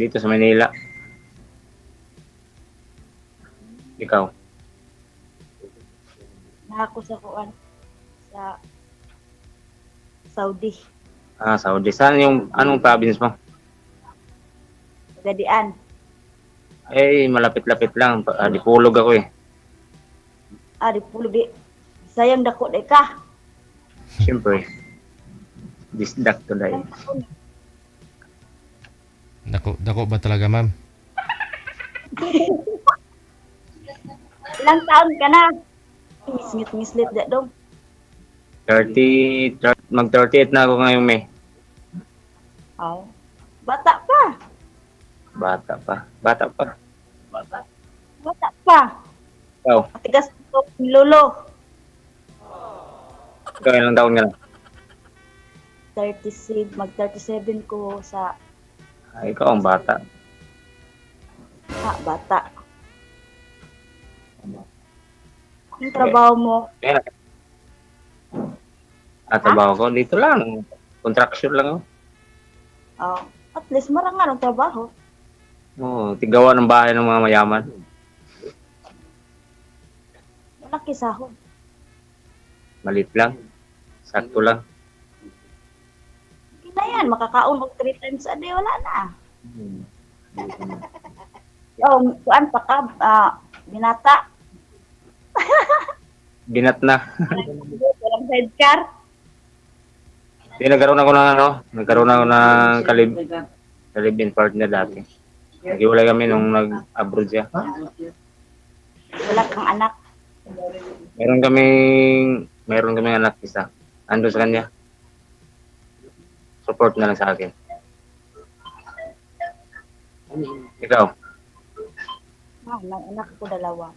Dito sa Manila. Ikaw? Na ako sa kuan sa Saudi, Saudi. Saan yung, anong province mo? Gadian. Malapit-lapit lang. Dipulog ako eh. Di pulo di. Sayang dako day ka. Siyempre. Disdak to day. Ilang taon? Dako ba talaga, ma'am? Ilang taon ka na? Mislit da dong. 30, mag-38 na ako ngayong May. Oh. Bata pa. Bata pa. Bata pa. Bata pa. Ikaw? Matigas ito ni lolo. Ikaw ilang taon ka na? 37, mag 37 ko sa Ikaw ang bata. bata. Yung trabaho mo, Kaya, trabaho ko. Dito lang. Contraction lang ako. oh, at least marangal ang trabaho. Tigawan ng bahay ng mga mayaman. Malaki sahod. Malit lang. Sakto lang. Hindi na yan, makakaon og 3 times a day, wala na. Oh, kuan pa ka, binata. Binat na. Walang sidecar. Nagkaroon ako ng nagkaroon ako ng kalib-in partner dati. Naghiwalay kami nung nag-abroad siya. Wala kang anak. Meron kaming anak isa. Ando sa kanya. Support na lang sa akin. Ikaw, May anak ko dalawa.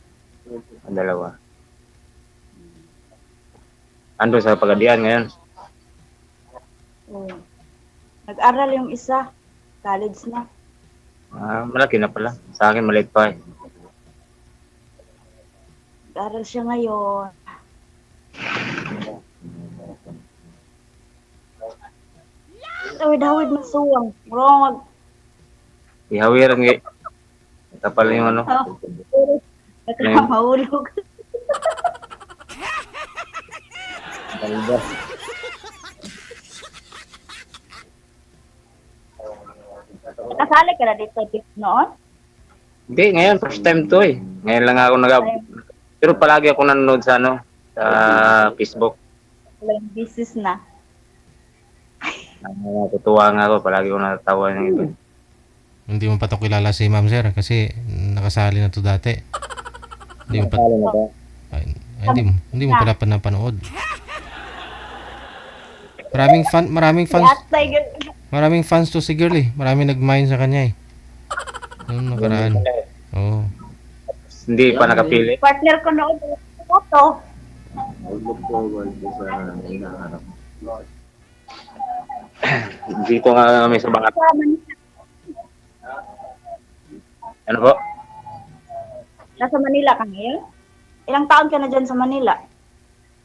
ang dalawa. Ando sa Pagadian ngayon. Oh. Nag-aral yung isa, college na. Malaki na pala. Sa akin maliit pa eh. Nag-aral siya ngayon. Hawid-hawid masuwang. Murong Ihawiran nga. Kapal yung nagkamahulog. Talbas. Nakasali ka na dito noon? Hindi, ngayon first time to eh. Ngayon lang ako pero palagi ako nanonood sa sa Facebook. Wala yung business na. Natutuwa nga ako, palagi ko natatawa ng iba. Hindi mo pa to kilala si ma'am, sir, kasi nakasali na to dati. Hindi mo pa, Nakasali na ba? hindi mo pala pa napanood. Maraming fans to si girl eh. Maraming nag-mine sa kanya eh. Noong nakaraan. Oo. Hindi pa nakapili. Partner ko noon, photo. Dito nga kami sa Bangat. Ano po? Nasa Manila ka ngayon? Ilang taon ka na dyan sa Manila?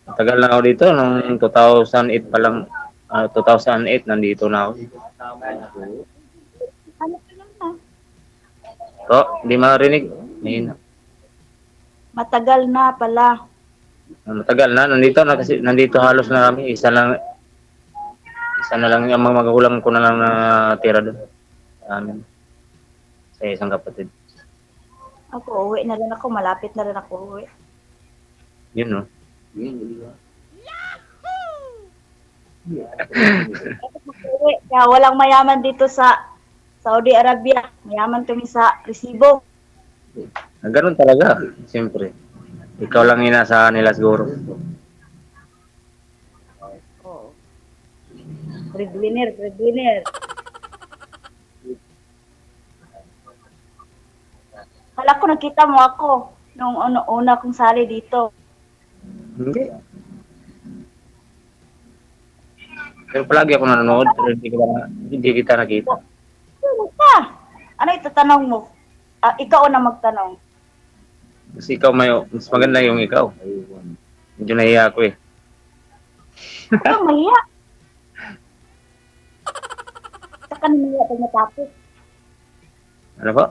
Tagal na ako dito, noong 2008 pa lang. 2008, nandito na ako. Ano ka lang na? Hindi marinig. Ayun. Matagal na pala. Matagal na, nandito halos na kami. Isa na lang yung mga magulang ko na lang na tira doon. Amin. Sa isang kapatid. Ako, uwi na rin ako. Malapit na rin ako uwi. Yun, no? Uwi. Kaya walang mayaman dito sa Saudi Arabia. Mayaman kami sa resibo. Ganun talaga, siyempre. Ikaw lang inaasahan nila siguro. Oo. Breadwinner. Kala ko nakita mo ako nung una kong sali dito. Hindi. Pero palagi ako nanonood, pero hindi kita nakita. Sino ka? Ano itatanong mo? Ikaw na magtanong. Kasi ikaw mas maganda yung ikaw. Medyo nahiya ako eh. Ikaw mahiya. Sa kanila pag natapos. Ano po?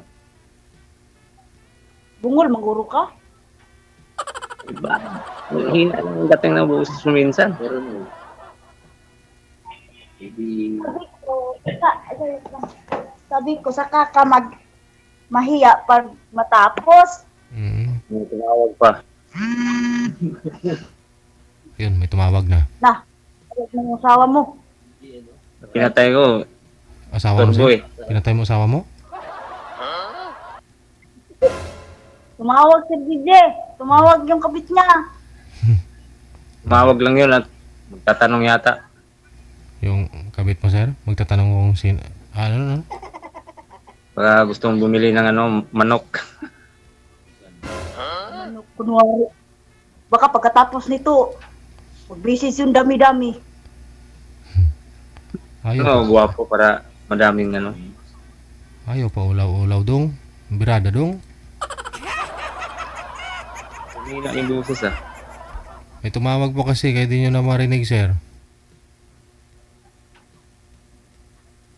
Bungol, mangguro ka? Iba. Hina lang ang dating ng boses mo minsan. Sabi ko, saka ka mahiya pag matapos. Mm. May tumawag pa. Yun, may tumawag na. Na, sabi mo yung asawa mo. Pinatay ko. Asawa mo, Turbo sir? eh. Pinatay mo asawa mo? Tumawag si DJ. Tumawag yung kabit niya. Tumawag lang yun at magtatanong yata. Yung kabit mo, sir? Magtatanong kung sino... ano? Baka gustong bumili ng ano, manok. Ano, kunwari. Baka pagkatapos nito, mag-business yung dami-dami. Ayaw Ano, pa. guwapo para madaming ano. Ayaw pa ulaw-ulaw dong. Birada dong. Hina yung boses ah. May tumawag po kasi kaya di nyo na marinig, sir.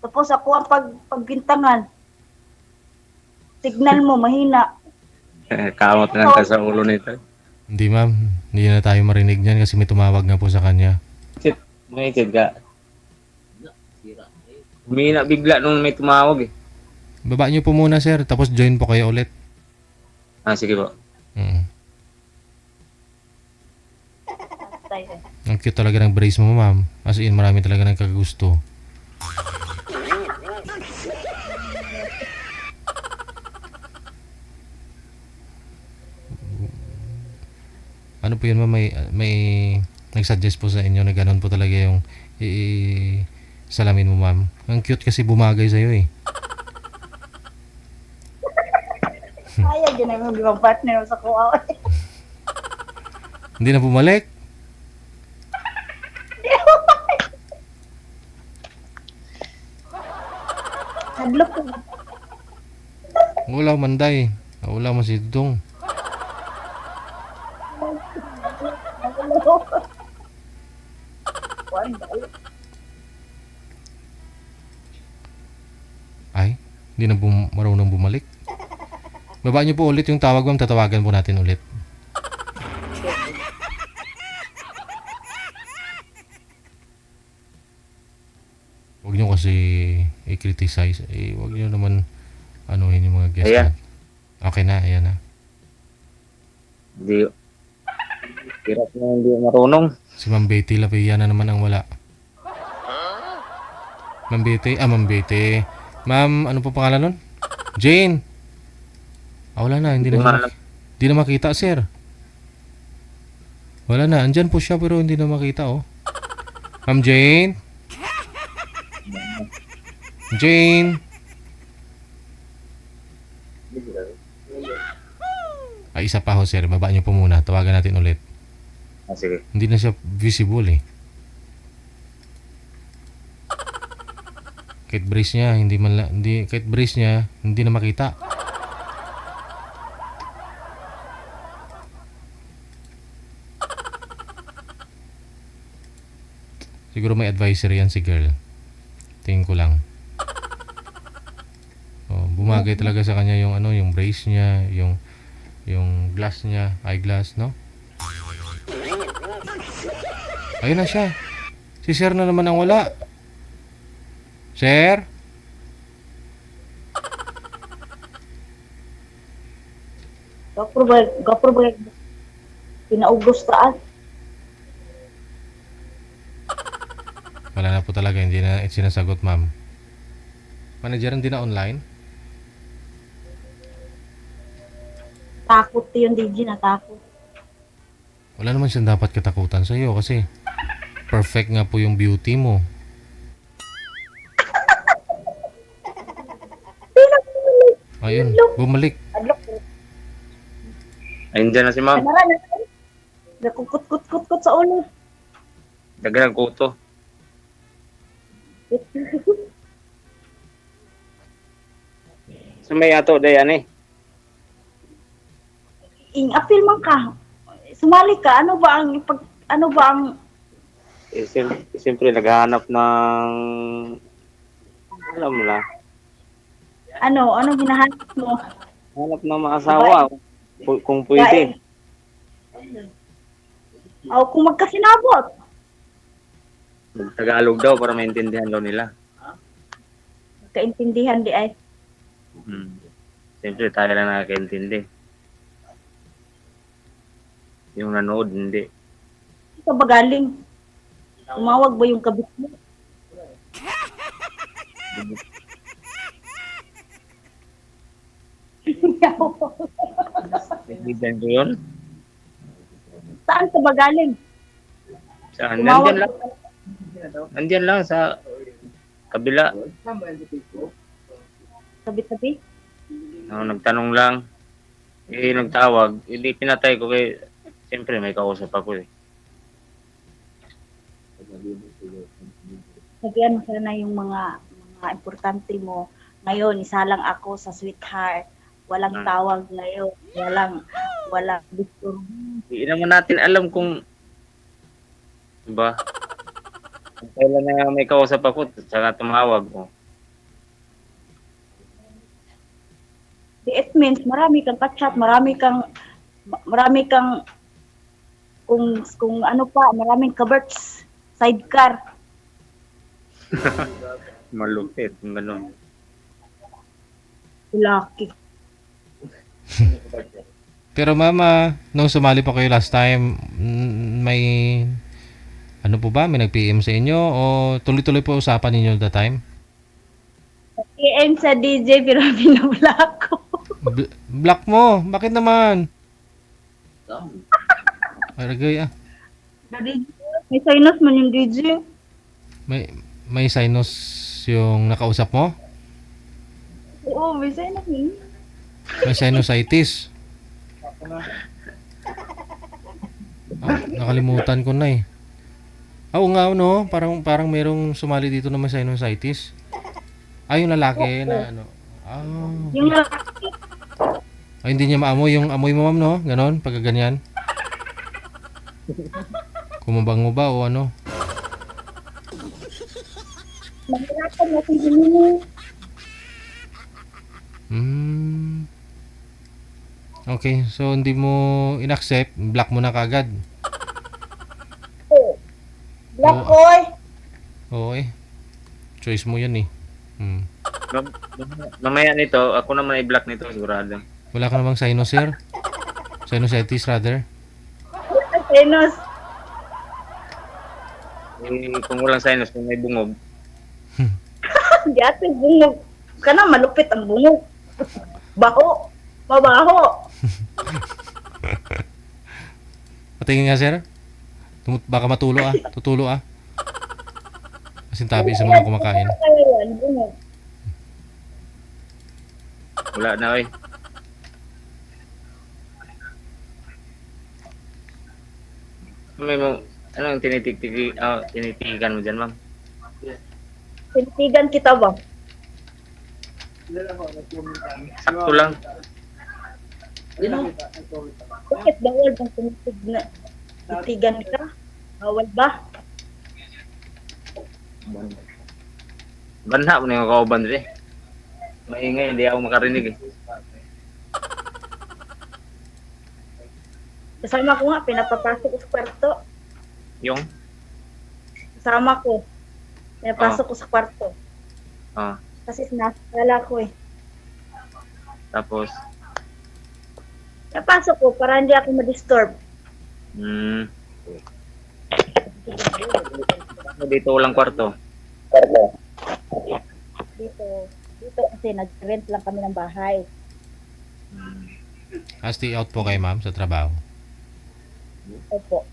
Tapos ako ang pagbintangan. Signal mo, mahina. Kamot na lang ka sa ulo nito. Hindi, ma'am. Hindi na tayo marinig niyan kasi may tumawag nga po sa kanya. May kid ka. Humina bigla nung may tumawag eh. Baba nyo po muna, sir. Tapos join po kayo ulit. Ah, sige po. Mm. Ang cute talaga ng brace mo, ma'am. As in, marami talaga nagkagusto. Ano po yun, ma'am? May nag-suggest po sa inyo na ganun po talaga yung salamin mo, ma'am. Ang cute kasi bumagay sa'yo eh. Kaya dyan ang ibang partner sa kuha. Hindi na bumalik. Hadlok ko. Wala manday. Wala man si Dudong. Ay, hindi na marunong bumalik. Baba niyo po ulit yung tawag, ma'am. Tatawagan po natin ulit. Huwag niyo kasi i-criticize. Huwag niyo naman anuhin yung mga guests. Ayan. natin. Okay na, ayan na. Hindi. Hirap na hindi marunong. Si Ma'am Betty Lapia na naman ang wala. Ma'am Betty? Ma'am Betty. Ma'am, ano po pangalan nun? Jane! Wala na, hindi na makita, sir. Wala na, andyan po siya pero hindi na makita, oh. Ma'am Jane? Jane? Isa pa ho, sir. Baba niyo po muna. Tawagan natin ulit. Ah, sige. Hindi na siya visible, eh. Kahit brace niya, kahit brace niya, hindi na makita. Siguro may advisory yan si girl. Tingin ko lang. Bumagay talaga sa kanya yung yung brace niya, yung glass niya, eyeglass, no? Ayun na siya. Si sir na naman ang wala. Sir? Gapro ba pinaugos taas? Wala na po talaga, hindi na sinasagot, ma'am. Manager, hindi na online? Takot yung DJ, natakot. Wala naman siyang dapat katakutan sa iyo kasi perfect nga po yung beauty mo. Ayun, bumalik. Hadlok ko. Ayun dyan na si ma'am. Kamara na. Nakukut-kut-kut sa ulo. Dagang kuto. So may ato dayan eh. Apil man ka. Sumali ka. Ano ba ang Siyempre naghahanap ng alam mo na. Anong hinahanap mo? Hanap ng mga asawa. Kung pwede. O, kung magkasinabot. Tagalog daw para maintindihan daw nila. Kaintindihan di ay. Siyempre, tayo lang nakakaintindi. Yung nanood, hindi. Ikaw ba galing? Tumawag ba yung kabit mo? Kaibigan ko yun. Saan ka ba galing? Saan? Tumawag Nandyan lang. Nandyan lang sa kabila. Tabi-tabi? Nagtanong lang. Nagtawag. Hindi pinatay ko kay... Siyempre, may kausap ako eh. Sabihan mo sana yung mga importante mo. Ngayon, isa lang ako sa sweetheart. Walang tawag ngayon. Walang gusto. Hindi naman natin alam kung... Diba? Kung kailan na may kausap ako, saka tumawag ko. It means marami kang kachat, marami kang kung ano pa, maraming kaberts, sidecar. Malupit, gano'n. Lucky. Pero mama, nung sumali pa kayo last time, may ano po ba? May nag-PM sa inyo o tuloy-tuloy po usapan ninyo that time? PM sa DJ pero binablock ko. Block mo? Bakit naman? Aragay ah. May sinus man yung DJ. May sinus yung nakausap mo? Oo, may sinus yun. May sinusitis. Nakalimutan ko na eh. Oo nga no, parang merong sumali dito na may sinusitis. Yung lalaki na ano. Yung Hindi niya maamoy yung amoy mo ma'am no? Ganon, pagka ganyan. Kumabango ba o ano? mahirapan natin hinini. Okay, so hindi mo in-accept, block mo na kagad. Black boy. Oo eh. Choice mo yan eh. Mamaya nito, ako naman i-block nito sigurado. Wala ka namang sinus sir? Sinusitis rather? Sinus. Kung walang sinus, kung may bungog. Hindi ate, bungog. Kana malupit ang bungog. Baho. Mabaho. Patingin nga sir. Baka matulo ah. Tutulo ah. Kasintabi sa mga kumakain. Bungog. Wala na eh. Anong tinitigan mo dyan, ma'am? Tinitigan kita ba? Sakto lang. Bakit bawal bang tinitigan ka? Bawal ba? Banha mo na yung kauban rin. Maingay, hindi ako makarinig eh. Kasama ko nga, pinapapasok ko sa kwarto. Yung? Kasama ko. Pinapasok ko sa kwarto. Kasi sinasala ko eh. Tapos? Pinapasok ko para hindi ako ma-disturb. Dito walang kwarto. Dito kasi nag-rent lang kami ng bahay. Stay out po kayo ma'am sa trabaho. Opo.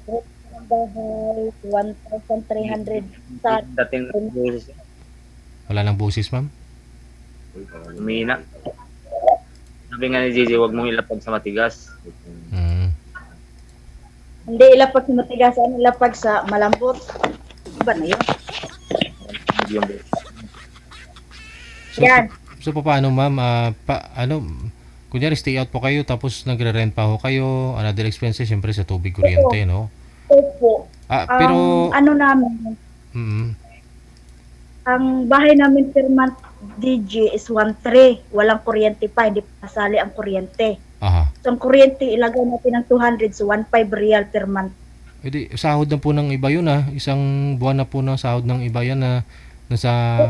Rent ng bahay, 1,300 sa Dating busis. Wala nang busis ma'am? Umihina. Sabi nga ni JJ, huwag mong ilapag sa matigas. Hindi ilapag sa matigas, ilapag sa malambot. Iba na yun. Yan. So paano ma'am? Kunyari stay out po kayo tapos nagre-rent pa ho kayo, another expenses syempre sa tubig, kuryente, no? Opo. Pero ano namin, mm, ang bahay namin per month, DG is 1.3. Walang kuryente pa, hindi pa nasali ang kuryente. Aha. So, ang kuryente, ilagay natin ng 200, so 1.5 real per month. Edi, sahod na po ng iba yun ah. Isang buwan na po ng sahod ng iba yan na nasa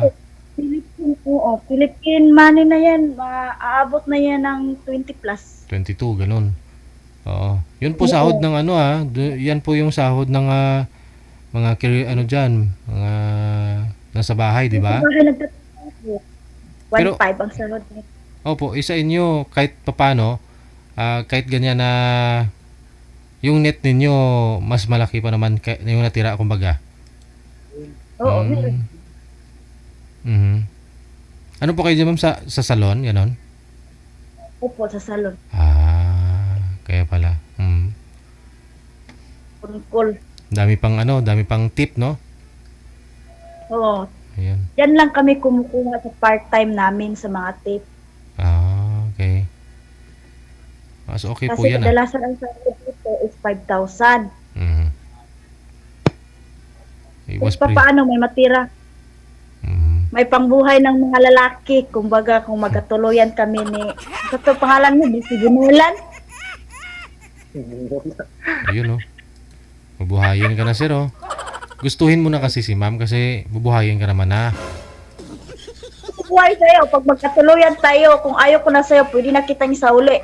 Philippine money na yan. Maaabot na yan ng 20 plus. 22, ganun. Oo. Yun po sahod ng ano ah. Yan po yung sahod ng mga ano dyan. Mga nasa bahay, di ba? Bakit nagtatrabaho? Pero- 1.5 ang sahod niya. Opo, isa inyo kahit papano, kahit ganyan na yung net ninyo mas malaki pa naman yung natira kumbaga. Oo, meron. Mhm. Ano po kayo dyan, ma'am, sa salon, ganon? Opo, sa salon. Kaya pala. Call. Dami pang tip, no? Oo. Ayan. Yan lang kami kumukuha sa part-time namin sa mga tip. Okay. So okay po Kasi yan kadalasan ang sahod dito is 5,000. Mhm. Iwas pre. Paano may matira? Mhm. May pangbuhay ng mga lalaki. Kumbaga, kung magkatuluyan kami ni... Ito pangalan mo, si Ginulan? Ayun, oh. Bubuhayin ka na, sir, oh. Gustuhin mo na kasi si ma'am kasi bubuhayin ka naman na. Buhay sa'yo. Pag magkatuluyan tayo, kung ayaw ko na sa'yo, pwede na kitang isauli.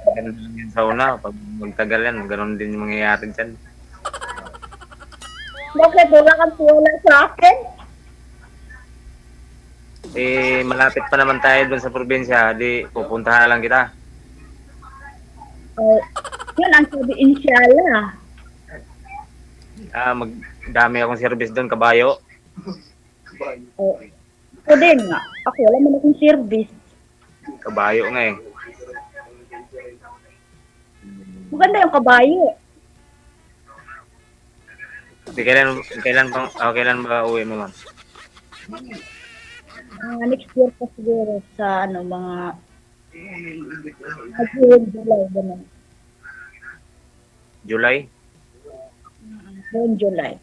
Ganun lang yan sa una. Pag magtagal yan, ganun din yung mangyayari dyan. Bakit wala kang tiwala sa akin? Malapit pa naman tayo dun sa probinsya. Di, pupuntahan na lang kita. Yun ang sabi, inshallah. Dami akong service doon, kabayo. Ako din nga. Ako, wala man akong service. Kabayo nga eh. Maganda yung kabayo. Kailan ba uwi mo, ma'am? Next year pa siguro sa mga June, July, ganun. July? June, July.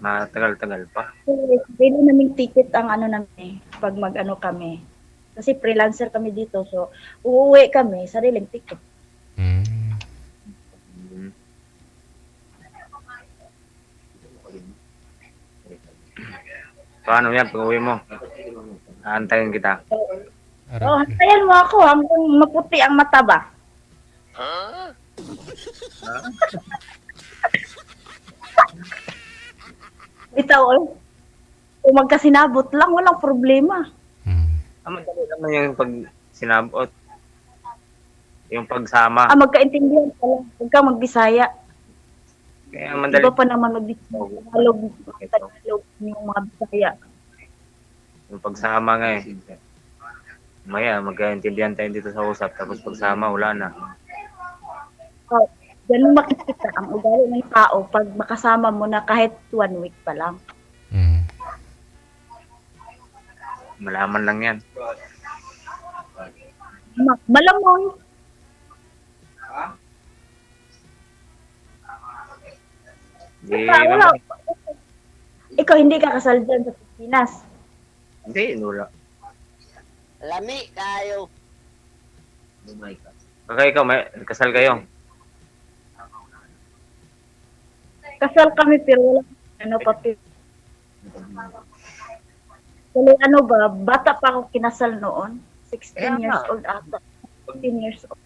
Matagal-tagal pa. So, pwede naming ticket ang namin pag kami. Kasi freelancer kami dito. So, uuwi kami, sariling ticket. Paano yan pag uwi mo? Aantayin kita. Hantayan mo ako hanggang maputi ang mata ba? Bitaw, kung magkasinabot lang, walang problema. Madali naman yung pag sinabot. Yung pagsama. Magkaintindihan ka lang. Huwag kang magbisaya. Kaya madali. Iba pa naman magbisaya. Tagalog yung mga bisaya. Yung pagsama nga eh. Maya, magkaintindihan tayo dito sa usap. Tapos pagsama, wala na. Ganun makikita ang ugali ng tao pag makasama mo na kahit 1 week pa lang. Malaman lang yan. Malamang. Wala. Ikaw hindi ka kasal dyan sa Pilipinas. Hindi, wala. Lami kayo. Kaya ikaw, kasal kayo. Kasal kami pero wala papel. Kasi bata pa ako kinasal noon. 16 years old ata. 15 years old.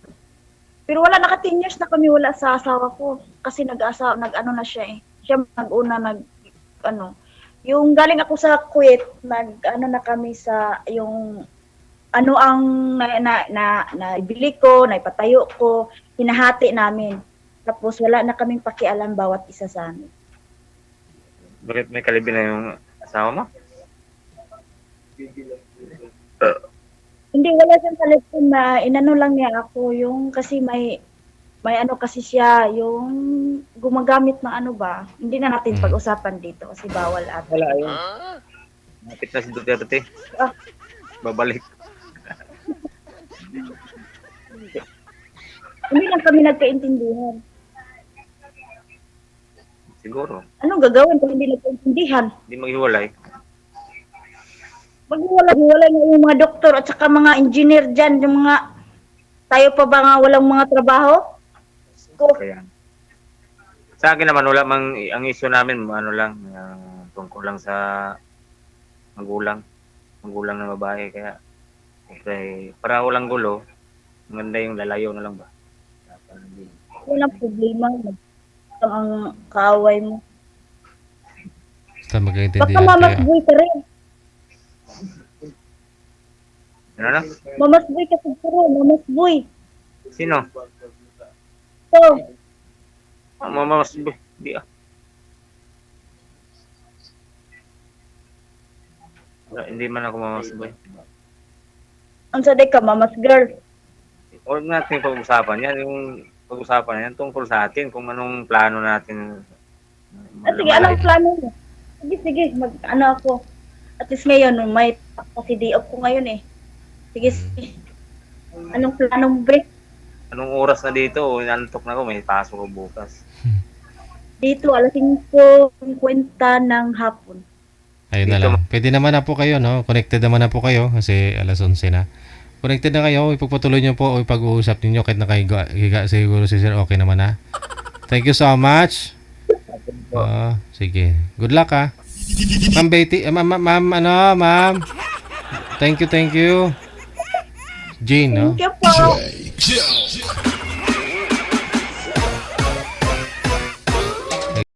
Pero wala, naka 10 years na kami wala sa asawa ko. Kasi nag-ano na siya eh. Siya nag-una, yung galing ako sa Kuwait, na kami sa, yung, ang naibili ko, naipatayo ko, hinahati namin. Tapos wala na kaming pakialam bawat isa sa amin. Bakit may kalibin na yung asawa mo? Hindi, wala siyang talipin na inano lang niya ako yung kasi may kasi siya yung gumagamit ng ba. Hindi na natin pag-usapan dito kasi bawal ata. Wala yun. Napit na si Duterte. Babalik. Hindi lang kami nagkaintindihan. Siguro. Anong gagawin kung hindi nagkaintindihan? Hindi maghiwalay. Maghiwalay nga yung mga doktor at saka mga engineer dyan, yung mga, tayo pa ba nga walang mga trabaho? Ko, Kaya, sa akin naman, wala mang, ang issue namin, ano lang, tungkol lang sa magulang. Magulang na babae, kaya, okay, para walang gulo, maganda yung lalayo na lang ba? walang problema. Ang kaaway mo. Basta Baka magkaintindihan kayo. mamasboy ka rin. Ano na? Mamasboy ka siguro, mamasboy. Sino? So, Mamamas, di ah. Hindi man ako mamasboy. ang saday ka, mamas girl. Huwag natin pag-usapan yan. Yung pag-usapan yan tungkol sa atin, kung anong plano natin. Sige, anong plano mo? Sige, ano ako. At least ngayon, may kasi day off ko ngayon eh. Sige. Anong plano mo, Bre? Anong oras na dito? Inantok na ako, may pasok ko bukas. Dito, alas 5:50 ng hapon. Ayun na Dito. lang. Pwede naman na po kayo, no? Connected naman na po kayo kasi alas 11 na. Connected na kayo, ipagpatuloy nyo po o ipag-uusap ninyo kahit nakahiga siguro si Sir, okay naman na. Thank you so much. Sige. Good luck ha. Ma'am Betty, ma'am. Thank you. Jean, no? Thank you po.